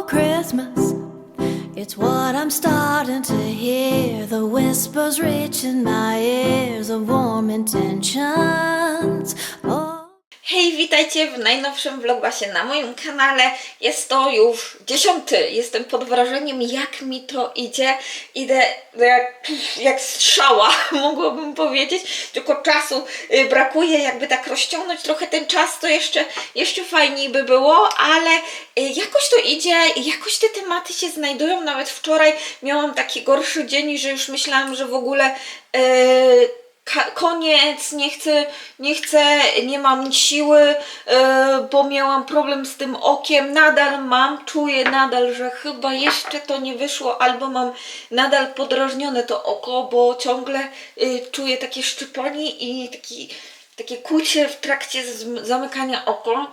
Christmas. It's what I'm starting to hear. The whispers reach in my ears of warm intentions. Oh. Hej, witajcie w najnowszym vlogmasie na moim kanale. Jest to już 10. Jestem pod wrażeniem, jak mi to idzie. Idę jak strzała, mogłabym powiedzieć. Tylko czasu brakuje, jakby tak rozciągnąć trochę ten czas, to jeszcze fajniej by było, ale jakoś to idzie, jakoś te tematy się znajdują. Nawet wczoraj miałam taki gorszy dzień, że już myślałam, że w ogóle koniec, nie mam siły, bo miałam problem z tym okiem, nadal mam, czuję nadal, że chyba jeszcze to nie wyszło, albo mam nadal podrażnione to oko, bo ciągle czuję takie szczypanie i takie kłucie w trakcie zamykania oka.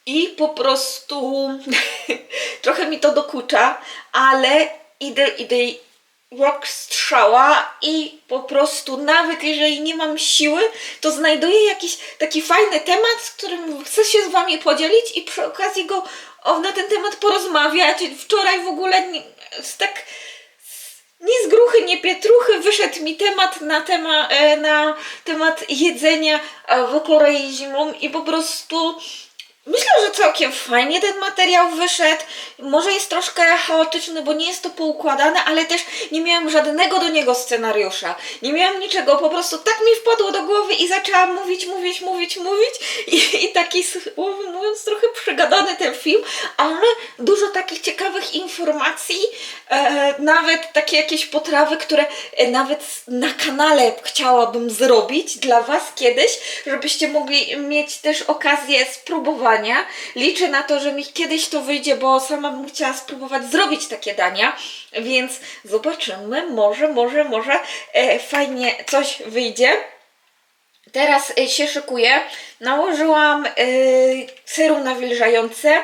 I po prostu trochę mi to dokucza, ale idę jak strzała i po prostu nawet jeżeli nie mam siły, to znajduję jakiś taki fajny temat, z którym chcę się z wami podzielić i przy okazji go na ten temat porozmawiać. Wczoraj w ogóle nie z gruchy, nie pietruchy wyszedł mi temat na temat jedzenia w Korei zimą i po prostu myślę, że całkiem fajnie ten materiał wyszedł. Może jest troszkę chaotyczny, bo nie jest to poukładane, ale też nie miałam żadnego do niego scenariusza. Nie miałam niczego, po prostu tak mi wpadło do głowy i zaczęłam mówić i taki, słowo mówiąc, trochę przegadany ten film, ale dużo takich ciekawych informacji, nawet takie jakieś potrawy, które nawet na kanale chciałabym zrobić dla was kiedyś, żebyście mogli mieć też okazję spróbowania. Liczę na to, że mi kiedyś to wyjdzie, bo sama bym chciała spróbować zrobić takie dania, więc zobaczymy, może fajnie coś wyjdzie. Teraz się szykuję. Nałożyłam serum nawilżające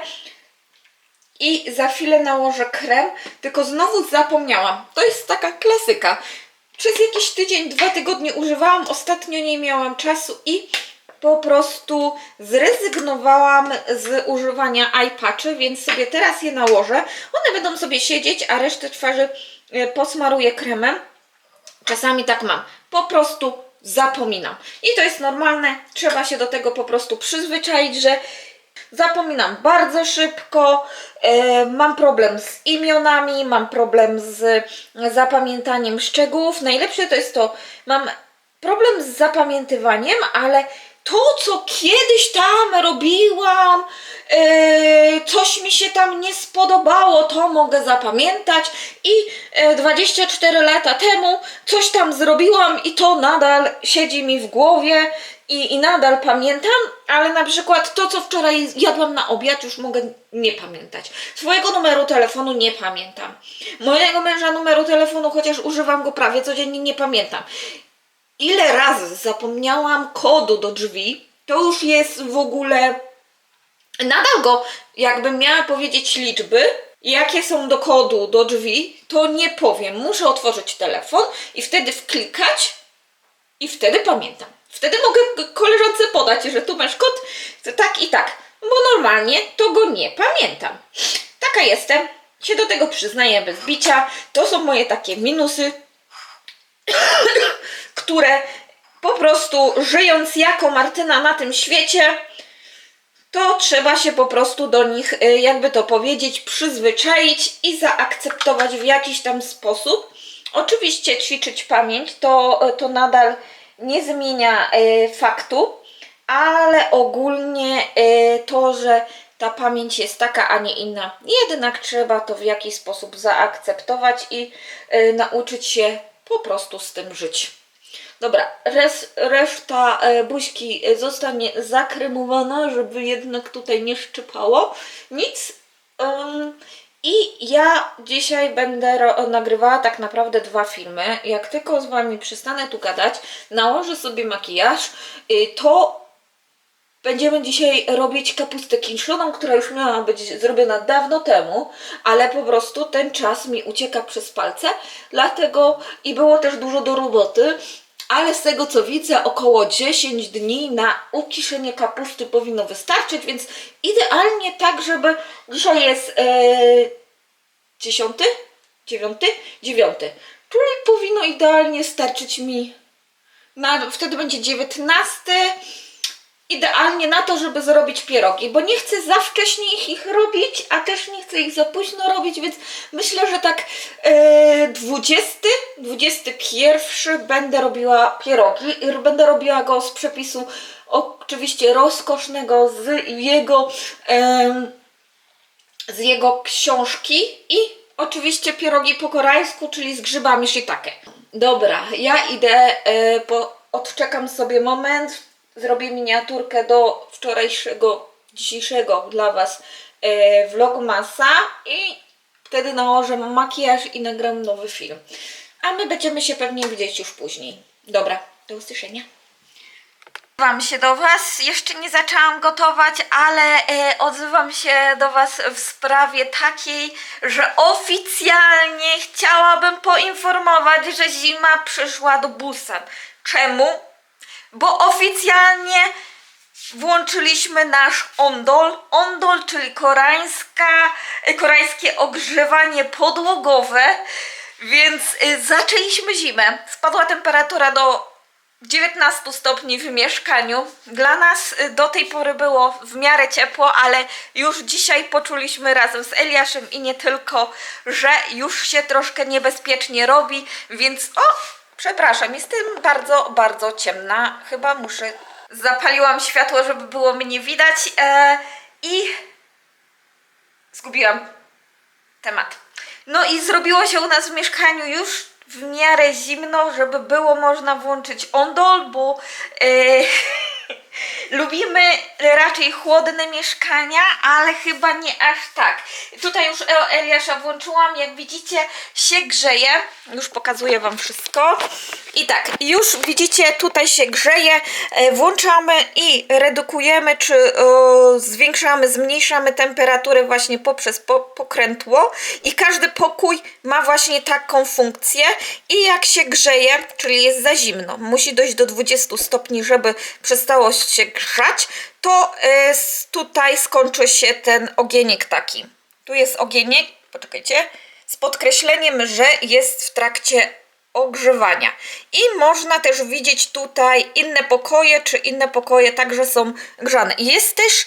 i za chwilę nałożę krem, tylko znowu zapomniałam. To jest taka klasyka. Przez jakiś tydzień, 2 tygodnie używałam, ostatnio nie miałam czasu i po prostu zrezygnowałam z używania eye patchy, więc sobie teraz je nałożę. One będą sobie siedzieć, a resztę twarzy posmaruję kremem. Czasami tak mam. Po prostu zapominam. I to jest normalne. Trzeba się do tego po prostu przyzwyczaić, że zapominam bardzo szybko, mam problem z imionami, mam problem z zapamiętaniem szczegółów. Najlepsze to jest to, mam problem z zapamiętywaniem, ale to, co kiedyś tam robiłam, coś mi się tam nie spodobało, to mogę zapamiętać i 24 lata temu coś tam zrobiłam i to nadal siedzi mi w głowie i nadal pamiętam, ale na przykład to, co wczoraj jadłam na obiad, już mogę nie pamiętać. Swojego numeru telefonu nie pamiętam. Mojego męża numeru telefonu, chociaż używam go prawie codziennie, nie pamiętam. Ile razy zapomniałam kodu do drzwi, to już jest w ogóle... Nadal go, jakbym miała powiedzieć liczby, jakie są do kodu do drzwi, to nie powiem. Muszę otworzyć telefon i wtedy wklikać i wtedy pamiętam. Wtedy mogę koleżance podać, że tu masz kod, tak i tak. Bo normalnie to go nie pamiętam. Taka jestem, się do tego przyznaję bez bicia. To są moje takie minusy, które po prostu żyjąc jako Martyna na tym świecie, to trzeba się po prostu do nich, jakby to powiedzieć, przyzwyczaić i zaakceptować w jakiś tam sposób. Oczywiście ćwiczyć pamięć to nadal nie zmienia faktu, ale ogólnie to, że ta pamięć jest taka, a nie inna, jednak trzeba to w jakiś sposób zaakceptować i nauczyć się po prostu z tym żyć. Dobra, reszta buźki zostanie zakremowana, żeby jednak tutaj nie szczypało. Nic. I ja dzisiaj będę nagrywała tak naprawdę 2 filmy. Jak tylko z wami przestanę tu gadać, nałożę sobie makijaż, to będziemy dzisiaj robić kapustę kiszoną, która już miała być zrobiona dawno temu, ale po prostu ten czas mi ucieka przez palce, dlatego i było też dużo do roboty. ale z tego co widzę około 10 dni na ukiszenie kapusty powinno wystarczyć, więc idealnie tak, żeby dzisiaj jest 10? 9? 9. Czyli powinno idealnie starczyć mi wtedy będzie 19. Idealnie na to, żeby zrobić pierogi, bo nie chcę za wcześnie ich robić, a też nie chcę ich za późno robić, więc myślę, że tak 20, 21 będę robiła pierogi i będę robiła go z przepisu oczywiście rozkosznego z jego książki i oczywiście pierogi po koreańsku, czyli z grzybami shiitake. Dobra, ja idę, odczekam sobie moment, zrobię miniaturkę do dzisiejszego dla Was vlogmasa i wtedy nałożę makijaż i nagram nowy film. A my będziemy się pewnie widzieć już później. Dobra, do usłyszenia. Odzywam się do Was, jeszcze nie zaczęłam gotować, ale odzywam się do Was w sprawie takiej, że oficjalnie chciałabym poinformować, że zima przyszła do Busan. Czemu? Bo oficjalnie włączyliśmy nasz ondol. Ondol, czyli koreańskie ogrzewanie podłogowe, więc zaczęliśmy zimę. Spadła temperatura do 19 stopni w mieszkaniu. Dla nas do tej pory było w miarę ciepło, ale już dzisiaj poczuliśmy razem z Eliaszem i nie tylko, że już się troszkę niebezpiecznie robi, więc przepraszam, jestem bardzo, bardzo ciemna. Chyba muszę... Zapaliłam światło, żeby było mnie widać i zgubiłam temat. No i zrobiło się u nas w mieszkaniu już w miarę zimno, żeby było można włączyć ondol, bo lubimy raczej chłodne mieszkania, ale chyba nie aż tak. Tutaj już Eliasza włączyłam, jak widzicie się grzeje. Już pokazuję Wam wszystko. I tak, już widzicie, tutaj się grzeje. Włączamy i redukujemy, czy zwiększamy, zmniejszamy temperaturę właśnie poprzez pokrętło. I każdy pokój ma właśnie taką funkcję. I jak się grzeje, czyli jest za zimno, musi dojść do 20 stopni, żeby przestało się grzać, to tutaj skończy się ten ogieniek taki. Tu jest ogieniek, poczekajcie, z podkreśleniem, że jest w trakcie ogrzewania. I można też widzieć tutaj inne pokoje, czy inne pokoje także są grzane. Jest też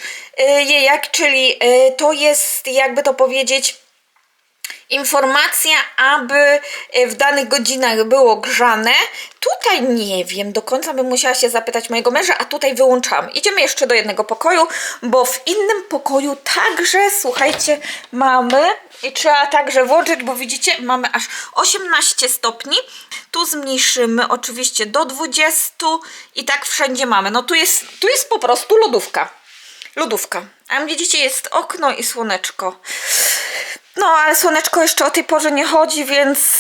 czyli to jest, jakby to powiedzieć, informacja, aby w danych godzinach było grzane. Tutaj nie wiem, do końca bym musiała się zapytać mojego męża, a tutaj wyłączamy. Idziemy jeszcze do jednego pokoju, bo w innym pokoju także, słuchajcie, mamy i trzeba także włączyć, bo widzicie, mamy aż 18 stopni. Tu zmniejszymy oczywiście do 20 i tak wszędzie mamy. No tu jest po prostu lodówka. A widzicie, jest okno i słoneczko. No, ale słoneczko jeszcze o tej porze nie chodzi, więc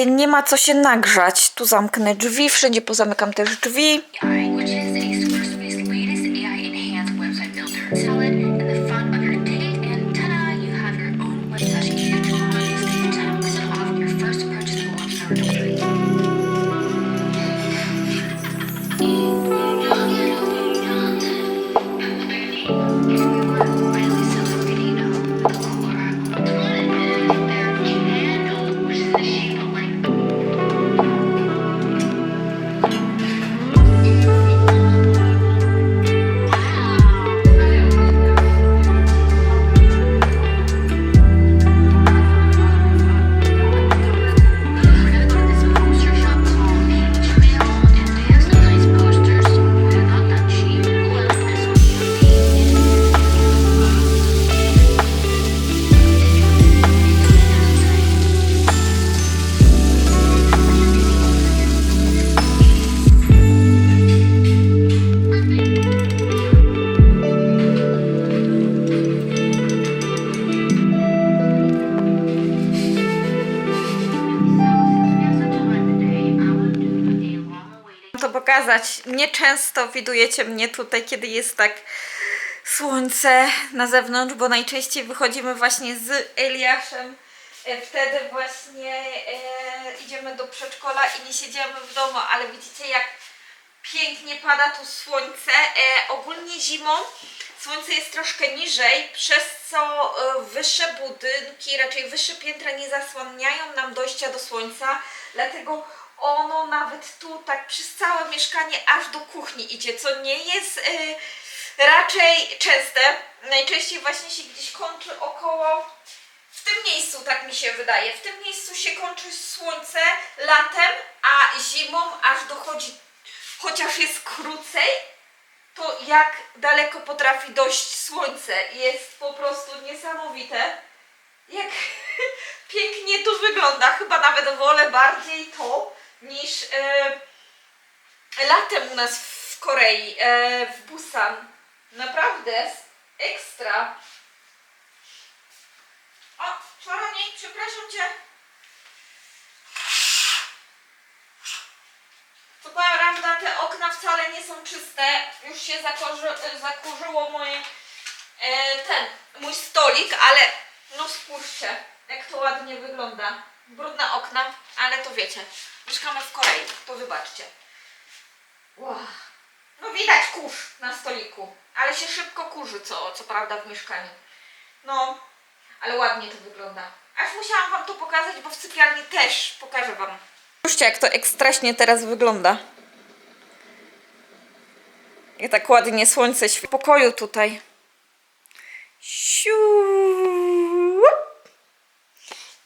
nie ma co się nagrzać. Tu zamknę drzwi, wszędzie pozamykam też drzwi. Which is a Squarespace latest AI-enhanced website builder. Tell it in the front of your date, and ta-da, you have your own website. Huge holidays, get 10% off your first purchase of $1 Pokazać. Nieczęsto widujecie mnie tutaj, kiedy jest tak słońce na zewnątrz, bo najczęściej wychodzimy właśnie z Eliaszem Wtedy właśnie idziemy do przedszkola i nie siedzimy w domu, ale widzicie jak pięknie pada tu słońce. Ogólnie zimą słońce jest troszkę niżej, przez co wyższe budynki, raczej wyższe piętra nie zasłaniają nam dojścia do słońca, dlatego ono nawet tu tak przez całe mieszkanie aż do kuchni idzie, co nie jest raczej częste. Najczęściej właśnie się gdzieś kończy około, w tym miejscu, tak mi się wydaje, w tym miejscu się kończy słońce latem, a zimą aż dochodzi, chociaż jest krócej, to jak daleko potrafi dojść słońce. Jest po prostu niesamowite, jak pięknie to wygląda. Chyba nawet wolę bardziej to niż latem u nas w Korei, w Busan. Naprawdę ekstra. O, Czaroni, przepraszam Cię. Co prawda te okna wcale nie są czyste. Już się zakurzyło moje, mój stolik, ale no spójrzcie, jak to ładnie wygląda. Brudne okna, ale to wiecie, mieszkamy w Korei, to wybaczcie. Wow. No widać kurz na stoliku, ale się szybko kurzy, co prawda w mieszkaniu. No, ale ładnie to wygląda. Aż musiałam Wam to pokazać, bo w sypialni też pokażę Wam. Spójrzcie, jak to ekstraśnie teraz wygląda. Jak tak ładnie słońce świeci w pokoju tutaj. Siu.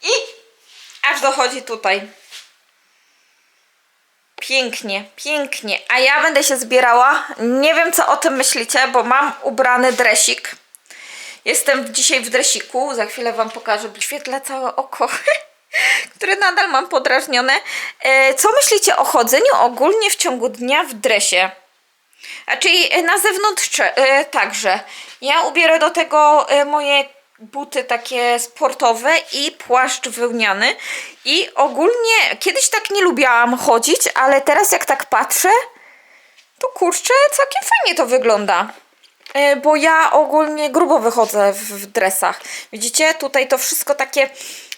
I aż dochodzi tutaj. Pięknie, pięknie. A ja będę się zbierała. Nie wiem, co o tym myślicie, bo mam ubrany dresik. Jestem dzisiaj w dresiku. Za chwilę Wam pokażę. Świetlę całe oko, które nadal mam podrażnione. Co myślicie o chodzeniu ogólnie w ciągu dnia w dresie? A czyli na zewnątrz także. Ja ubierę do tego moje buty takie sportowe i płaszcz wełniany. I ogólnie kiedyś tak nie lubiłam chodzić, ale teraz jak tak patrzę, to kurczę, całkiem fajnie to wygląda. Bo ja ogólnie grubo wychodzę w dresach. Widzicie, tutaj to wszystko takie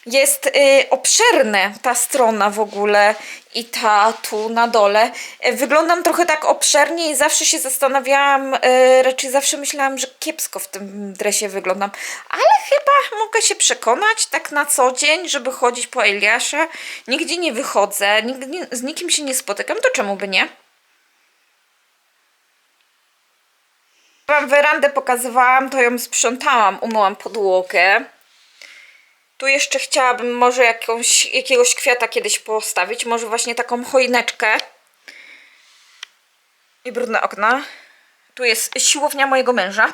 jest obszerne, ta strona w ogóle i ta tu na dole. Wyglądam trochę tak obszernie i zawsze się zastanawiałam, raczej zawsze myślałam, że kiepsko w tym dresie wyglądam. Ale chyba mogę się przekonać tak na co dzień, żeby chodzić po Eliasza. Nigdzie nie wychodzę, z nikim się nie spotykam, to czemu by nie? Wam werandę pokazywałam, to ją sprzątałam, umyłam podłogę. Tu jeszcze chciałabym może jakiegoś kwiata kiedyś postawić, może właśnie taką choineczkę. I brudne okna. Tu jest siłownia mojego męża.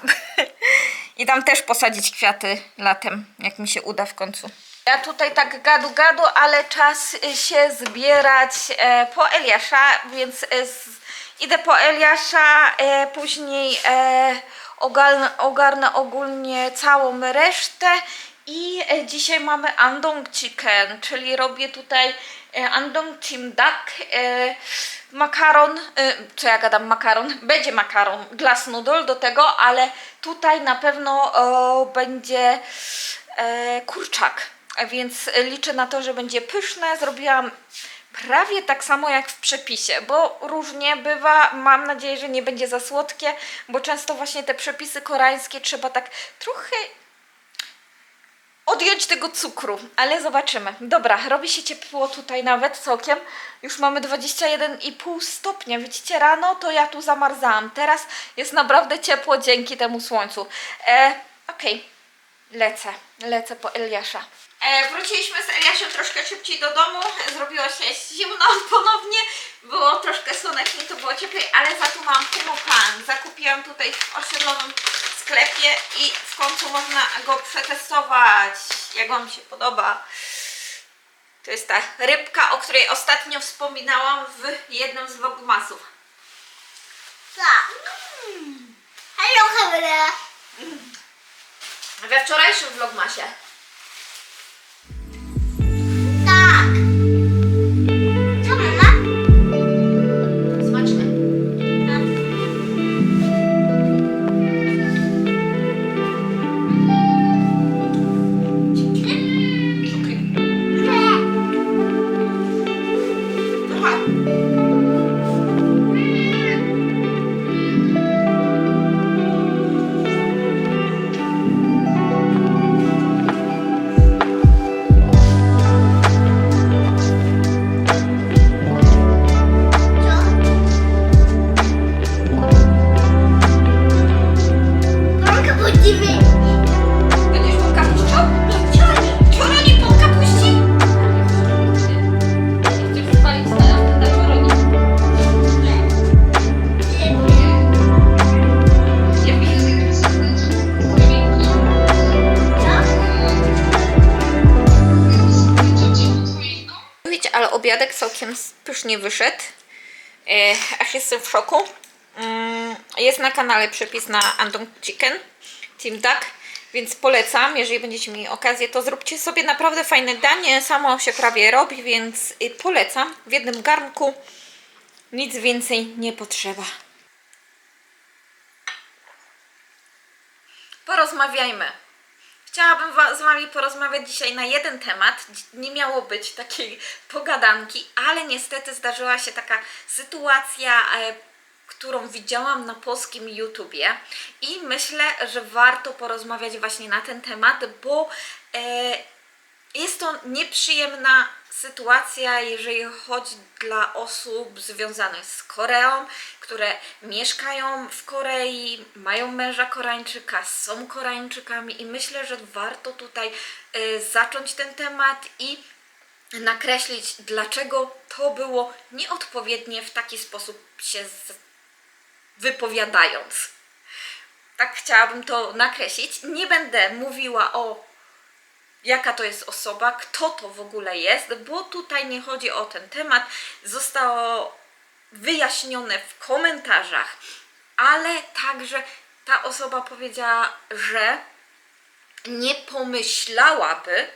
I tam też posadzić kwiaty latem, jak mi się uda w końcu. Ja tutaj tak gadu, ale czas się zbierać po Eliasza, więc idę po Eliasza, później ogarnę ogólnie całą resztę i dzisiaj mamy andong chicken, czyli robię tutaj andong chimdak, makaron, co ja gadam makaron, będzie makaron, glass noodle do tego, ale tutaj na pewno będzie kurczak, więc liczę na to, że będzie pyszne. Zrobiłam prawie tak samo jak w przepisie, bo różnie bywa. Mam nadzieję, że nie będzie za słodkie, bo często właśnie te przepisy koreańskie trzeba tak trochę odjąć tego cukru, ale zobaczymy. Dobra, robi się ciepło tutaj nawet całkiem. Już mamy 21,5 stopnia. Widzicie, rano to ja tu zamarzałam. Teraz jest naprawdę ciepło dzięki temu słońcu. Okej, lecę po Eliasza. Wróciliśmy z Eliaszem troszkę szybciej do domu. Zrobiło się zimno ponownie. Było troszkę słonecznie, to było cieplej, ale za to mam Pumopan. Zakupiłam tutaj w osiedlowym sklepie i w końcu można go przetestować, jak Wam się podoba. To jest ta rybka, o której ostatnio wspominałam w jednym z vlogmasów. Tak. Hello, kamera. We wczorajszym vlogmasie. Tak. Co mama? Smaczne. Okej. obiadek całkiem pysznie wyszedł. Aż jestem w szoku. Jest na kanale przepis na Andong Chicken Team Duck, więc polecam. Jeżeli będziecie mieli okazję, to zróbcie sobie naprawdę fajne danie. Samo się prawie robi, więc polecam. W jednym garnku. Nic więcej nie potrzeba. Porozmawiajmy. Chciałabym z Wami porozmawiać dzisiaj na jeden temat. Nie miało być takiej pogadanki, ale niestety zdarzyła się taka sytuacja, którą widziałam na polskim YouTubie i myślę, że warto porozmawiać właśnie na ten temat, bo jest to nieprzyjemna sytuacja, jeżeli chodzi dla osób związanych z Koreą, które mieszkają w Korei, mają męża Koreańczyka, są Koreańczykami i myślę, że warto tutaj zacząć ten temat i nakreślić, dlaczego to było nieodpowiednie w taki sposób się wypowiadając. Tak chciałabym to nakreślić. Nie będę mówiła o jaka to jest osoba, kto to w ogóle jest, bo tutaj nie chodzi o ten temat. Zostało wyjaśnione w komentarzach, ale także ta osoba powiedziała, że nie pomyślałaby,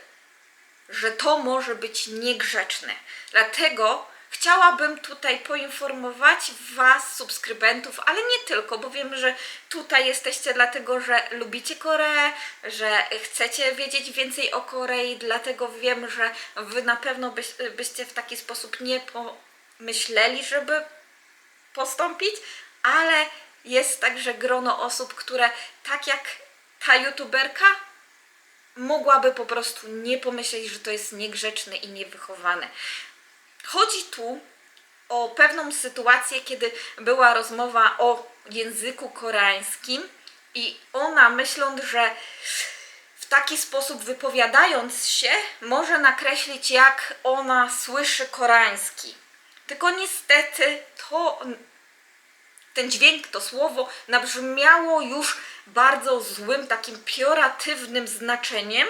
że to może być niegrzeczne. Dlatego chciałabym tutaj poinformować Was, subskrybentów, ale nie tylko, bo wiem, że tutaj jesteście dlatego, że lubicie Koreę, że chcecie wiedzieć więcej o Korei, dlatego wiem, że Wy na pewno byście w taki sposób nie pomyśleli, żeby postąpić, ale jest także grono osób, które tak jak ta youtuberka mogłaby po prostu nie pomyśleć, że to jest niegrzeczne i niewychowane. Chodzi tu o pewną sytuację, kiedy była rozmowa o języku koreańskim i ona, myśląc, że w taki sposób wypowiadając się, może nakreślić, jak ona słyszy koreański. Tylko niestety ten dźwięk, to słowo nabrzmiało już bardzo złym, takim pejoratywnym znaczeniem,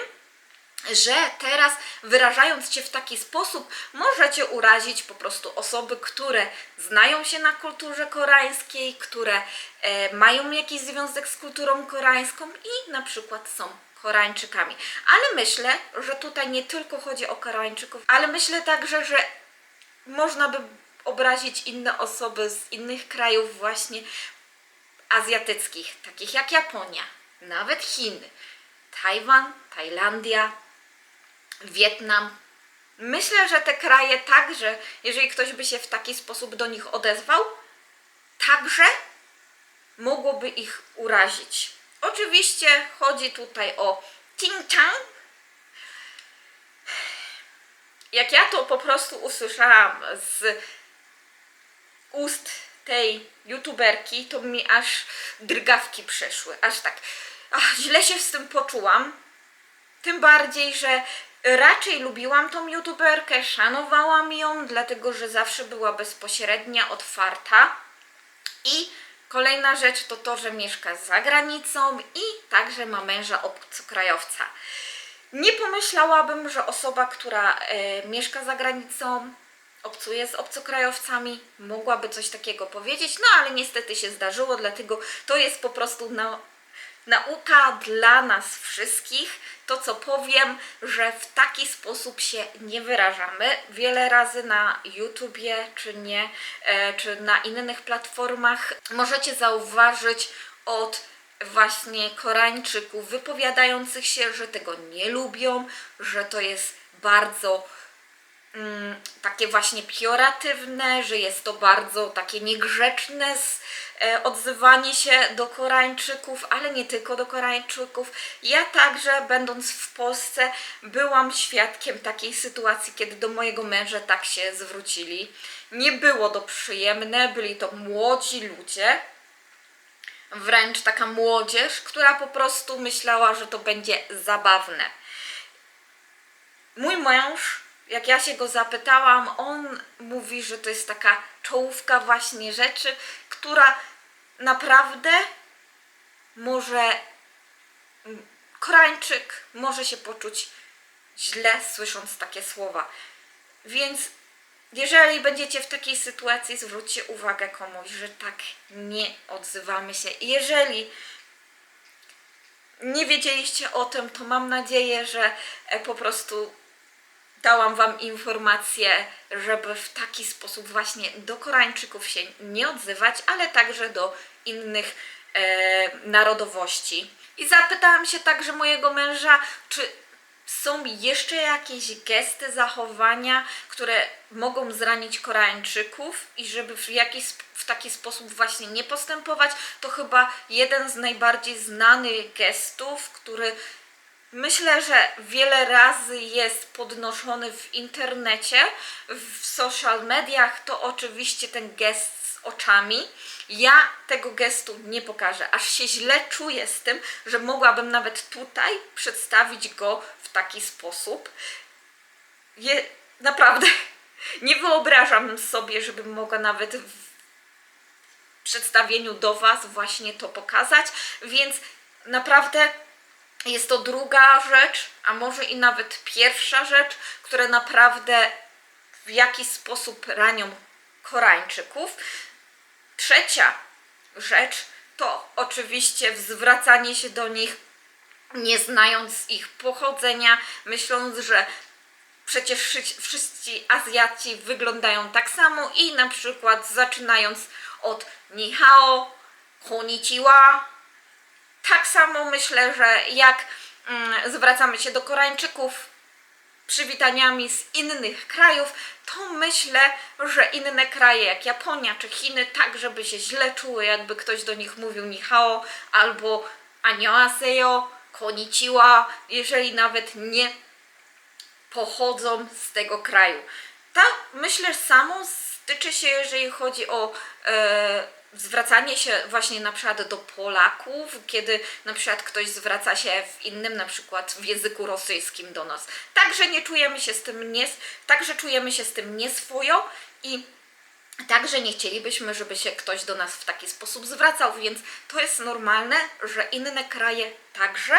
że teraz wyrażając się w taki sposób możecie urazić po prostu osoby, które znają się na kulturze koreańskiej, które mają jakiś związek z kulturą koreańską i na przykład są Koreańczykami. Ale myślę, że tutaj nie tylko chodzi o Koreańczyków, ale myślę także, że można by obrazić inne osoby z innych krajów właśnie azjatyckich, takich jak Japonia, nawet Chiny, Tajwan, Tajlandia, Wietnam. Myślę, że te kraje także, jeżeli ktoś by się w taki sposób do nich odezwał, także mogłoby ich urazić. Oczywiście chodzi tutaj o Ting-chang. Jak ja to po prostu usłyszałam z ust tej youtuberki, to mi aż drgawki przeszły. Aż tak źle się z tym poczułam. Tym bardziej, że raczej lubiłam tą youtuberkę, szanowałam ją, dlatego że zawsze była bezpośrednia, otwarta. I kolejna rzecz to to, że mieszka za granicą i także ma męża obcokrajowca. Nie pomyślałabym, że osoba, która mieszka za granicą, obcuje z obcokrajowcami, mogłaby coś takiego powiedzieć, no ale niestety się zdarzyło, dlatego to jest po prostu nauka dla nas wszystkich. To, co powiem, że w taki sposób się nie wyrażamy. Wiele razy na YouTubie czy na innych platformach możecie zauważyć od właśnie Koreańczyków wypowiadających się, że tego nie lubią, że to jest bardzo takie właśnie pejoratywne, że jest to bardzo takie niegrzeczne odzywanie się do Koreańczyków, ale nie tylko do Koreańczyków. Ja także, będąc w Polsce, byłam świadkiem takiej sytuacji, kiedy do mojego męża tak się zwrócili. Nie było to przyjemne, byli to młodzi ludzie, wręcz taka młodzież, która po prostu myślała, że to będzie zabawne. Mój mąż, jak ja się go zapytałam, on mówi, że to jest taka czołówka właśnie rzeczy, która naprawdę Koreańczyk może się poczuć źle, słysząc takie słowa. Więc jeżeli będziecie w takiej sytuacji, zwróćcie uwagę komuś, że tak nie odzywamy się. Jeżeli nie wiedzieliście o tym, to mam nadzieję, że po prostu dałam Wam informację, żeby w taki sposób właśnie do Koreańczyków się nie odzywać, ale także do innych narodowości. I zapytałam się także mojego męża, czy są jeszcze jakieś gesty, zachowania, które mogą zranić Koreańczyków i żeby w taki sposób właśnie nie postępować. To chyba jeden z najbardziej znanych gestów, który myślę, że wiele razy jest podnoszony w internecie, w social mediach, to oczywiście ten gest z oczami. Ja tego gestu nie pokażę, aż się źle czuję z tym, że mogłabym nawet tutaj przedstawić go w taki sposób. Naprawdę nie wyobrażam sobie, żebym mogła nawet w przedstawieniu do Was właśnie to pokazać, więc naprawdę jest to druga rzecz, a może i nawet pierwsza rzecz, które naprawdę w jakiś sposób ranią Koreańczyków. Trzecia rzecz to oczywiście zwracanie się do nich, nie znając ich pochodzenia, myśląc, że przecież wszyscy Azjaci wyglądają tak samo i na przykład zaczynając od ni hao, konnichiwa. Tak samo myślę, że jak zwracamy się do Koreańczyków przywitaniami z innych krajów, to myślę, że inne kraje jak Japonia czy Chiny także by się źle czuły, jakby ktoś do nich mówił ni hao albo annyeonghaseyo, konnichiwa, jeżeli nawet nie pochodzą z tego kraju. Myślę, samo tyczy się, jeżeli chodzi o zwracanie się właśnie na przykład do Polaków, kiedy na przykład ktoś zwraca się w innym, na przykład w języku rosyjskim do nas. Także nie czujemy się z tym także czujemy się z tym nieswojo i także nie chcielibyśmy, żeby się ktoś do nas w taki sposób zwracał, więc to jest normalne, że inne kraje także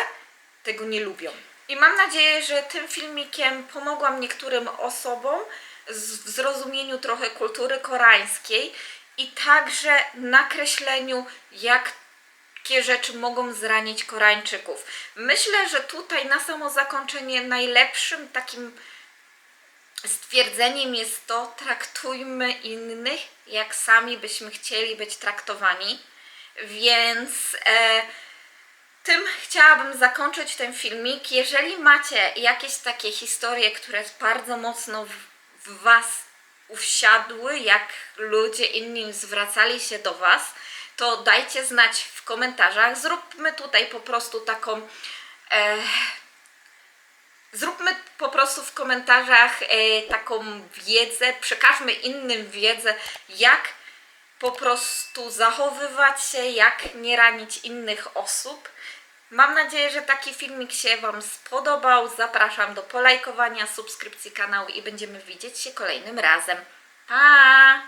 tego nie lubią. I mam nadzieję, że tym filmikiem pomogłam niektórym osobom w zrozumieniu trochę kultury koreańskiej i także nakreśleniu, jakie rzeczy mogą zranić Koreańczyków. Myślę, że tutaj na samo zakończenie najlepszym takim stwierdzeniem jest to: traktujmy innych, jak sami byśmy chcieli być traktowani. Więc tym chciałabym zakończyć ten filmik. Jeżeli macie jakieś takie historie, które bardzo mocno w Was usiadły, jak ludzie inni zwracali się do Was, to dajcie znać w komentarzach. Zróbmy tutaj po prostu taką zróbmy po prostu w komentarzach taką wiedzę, przekażmy innym wiedzę, jak po prostu zachowywać się, jak nie ranić innych osób. Mam nadzieję, że taki filmik się Wam spodobał. Zapraszam do polajkowania, subskrypcji kanału i będziemy widzieć się kolejnym razem. Pa!